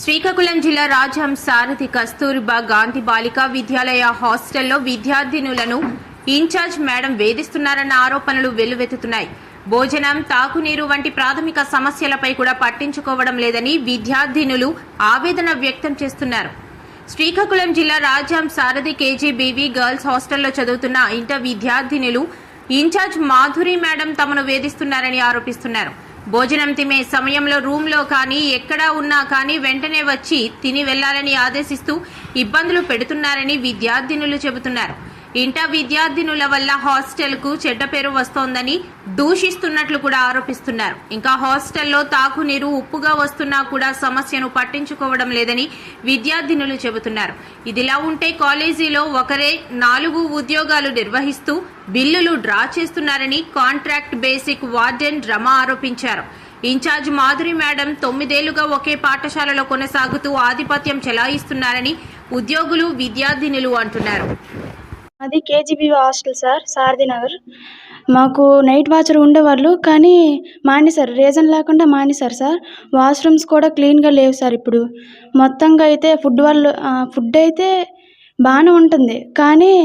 శ్రీకాకుళం జిల్లా రాజాం సారథి కస్తూర్బా గాంధీ బాలికా విద్యాలయ హాస్టల్లో విద్యార్థినులను incharge madam వేధిస్తున్నారన్న ఆరోపణలు వెల్లువెత్తుతున్నాయి. భోజనం, తాగునీరు వంటి ప్రాథమిక సమస్యలపై కూడా పట్టించుకోవడం లేదని విద్యార్థినులు ఆవేదన వ్యక్తం చేస్తున్నారు. శ్రీకాకుళం జిల్లా రాజాం సారథి కేజీబీవీ గర్ల్స్ హాస్టల్లో చదువుతున్న ఇంటర్ విద్యార్థినులు ఇన్ఛార్జ్ మాధురి మేడం తమను వేధిస్తున్నారని ఆరోపిస్తున్నారు. భోజనం తినే సమయంలో రూమ్లో కానీ ఎక్కడా ఉన్నా కానీ వెంటనే వచ్చి తిని వెళ్లాలని ఆదేశిస్తూ ఇబ్బందులు పెడుతున్నారని విద్యార్థినులు చెబుతున్నారు. ఇంటర్ విద్యార్థినుల వల్ల హాస్టల్కు చెడ్డ పేరు వస్తోందని దూషిస్తున్నట్లు కూడా ఆరోపిస్తున్నారు. ఇంకా హాస్టల్లో తాగునీరు ఉప్పుగా వస్తున్నా కూడా సమస్యను పట్టించుకోవడం లేదని విద్యార్థినులు చెబుతున్నారు. ఇదిలా ఉంటే కాలేజీలో ఒకరే 4 ఉద్యోగాలు నిర్వహిస్తూ బిల్లులు డ్రా చేస్తున్నారని కాంట్రాక్ట్ బేసిక్ వార్డెన్ రమ ఆరోపించారు. ఇన్ఛార్జ్ మాధురి మేడం 9 ఏళ్లుగా ఒకే పాఠశాలలో కొనసాగుతూ ఆధిపత్యం చెలాయిస్తున్నారని ఉద్యోగులు, విద్యార్థినులు అంటున్నారు. అది కేజీబీ హాస్టల్ సార్, సారథి నగర్. మాకు నైట్ వాచర్ ఉండేవాళ్ళు, కానీ మానేశారు. రీజన్ లేకుండా మానేశారు సార్. వాష్రూమ్స్ కూడా క్లీన్గా లేవు సార్. ఇప్పుడు మొత్తంగా అయితే ఫుడ్ అయితే బాగానే ఉంటుంది, కానీ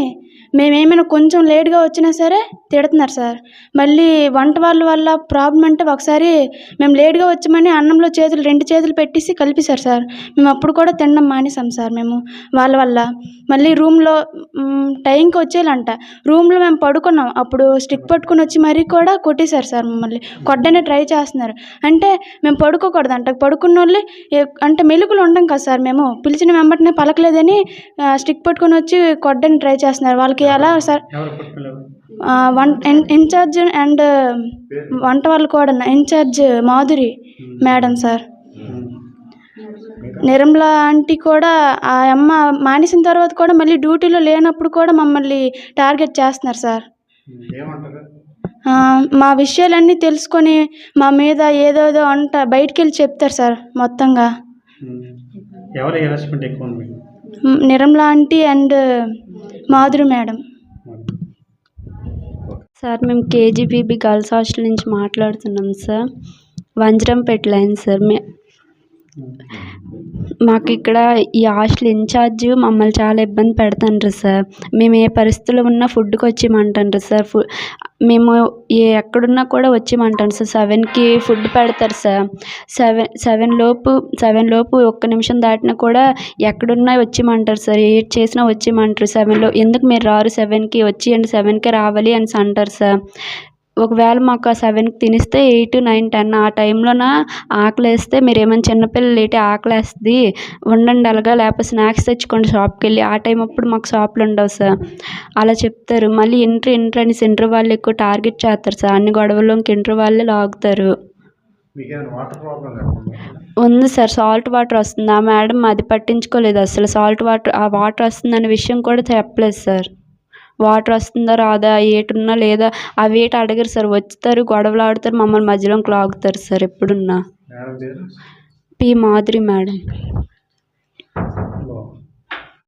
మేమేమైనా కొంచెం లేట్గా వచ్చినా సరే తిడుతున్నారు సార్. మళ్ళీ వంట వాళ్ళ వల్ల ప్రాబ్లం అంటే ఒకసారి మేము లేట్గా వచ్చామని అన్నంలో 2 చేతులు పెట్టేసి కలిపేశారు సార్. మేము అప్పుడు కూడా తినడం మానేసాం సార్ మేము వాళ్ళ వల్ల. మళ్ళీ రూమ్లో టైంకి వచ్చేయాలంట. రూమ్లో మేము పడుకున్నాం, అప్పుడు స్టిక్ పట్టుకుని వచ్చి మరీ కూడా కొట్టేశారు సార్. మమ్మల్ని కొట్టనే ట్రై చేస్తున్నారు. అంటే మేము పడుకోకూడదంట. పడుకున్న వాళ్ళు అంటే మెలుకులు ఉండం కదా సార్. మేము పిలిచిన వెంబటనే పలకలేదని స్టిక్ పట్టుకుని వచ్చి కొట్టని ట్రై చేస్తున్నారు. వాళ్ళకి ఎలా సార్, ఇన్ఛార్జ్ అండ్ వంట వాళ్ళు కూడా incharge Madhuri madam sir. Nirmala aunty కూడా ఆ అమ్మ మానేసిన తర్వాత కూడా మళ్ళీ డ్యూటీలో లేనప్పుడు కూడా మమ్మల్ని టార్గెట్ చేస్తున్నారు సార్. మా విషయాలన్నీ తెలుసుకొని మా మీద ఏదోదో బయటికి వెళ్ళి చెప్తారు సార్. మొత్తంగా Nirmala aunty and Madhuri madam. Sir, మేము కేజీబీబీ గర్ల్స్ హాస్టల్ నుంచి మాట్లాడుతున్నాం సార్. వంజరంపేట line sir. మాకు ఇక్కడ ఈ హాస్టల్ ఇన్ఛార్జ్ మమ్మల్ని చాలా ఇబ్బంది పెడుతుండ్రు సార్. మేము ఏ పరిస్థితుల్లో ఉన్నా ఫుడ్కి వచ్చేయమంటారు సార్. మేము ఎక్కడున్నా కూడా వచ్చేయమంటాను సార్. 7కి ఫుడ్ పెడతారు సార్. 7 లోపు 1 నిమిషం దాటినా కూడా ఎక్కడున్నా వచ్చేయమంటారు సార్. ఏది చేసినా వచ్చేయమంటారు. 7లో ఎందుకు మీరు రారు, 7కి వచ్చేయండి, 7కే రావాలి అని అంటారు సార్. ఒకవేళ మాకు ఆ 7కి తినిస్తే 8, 9, 10 ఆ టైంలోన ఆకలేస్తే మీరు ఏమైనా చిన్నపిల్లలు ఏంటి ఆకలేస్తుంది ఉండండి అలాగా, లేకపోతే స్నాక్స్ తెచ్చుకోండి షాప్కి వెళ్ళి. ఆ టైం అప్పుడు మాకు షాపులు ఉండవు సార్. అలా చెప్తారు. మళ్ళీ ఇంటర్ అనేసి ఇంటర్ వాళ్ళు ఎక్కువ టార్గెట్ చేస్తారు సార్. అన్ని గొడవల్లోకి ఇంటర్ వాళ్ళే లాగుతారు. ఉంది సార్, సాల్ట్ వాటర్ వస్తుంది. ఆ మేడం అది పట్టించుకోలేదు అసలు. సాల్ట్ వాటర్, ఆ వాటర్ వస్తుందనే విషయం కూడా చెప్పలేదు సార్. వాటర్ వస్తుందా రాదా, ఏటున్నా లేదా అవి ఏటి అడగరు సార్. వచ్చుతారు, గొడవలు ఆడుతారు, మమ్మల్ని మధ్యలోకి లాగుతారు సార్. ఎప్పుడున్నా పి మాధురి మేడం.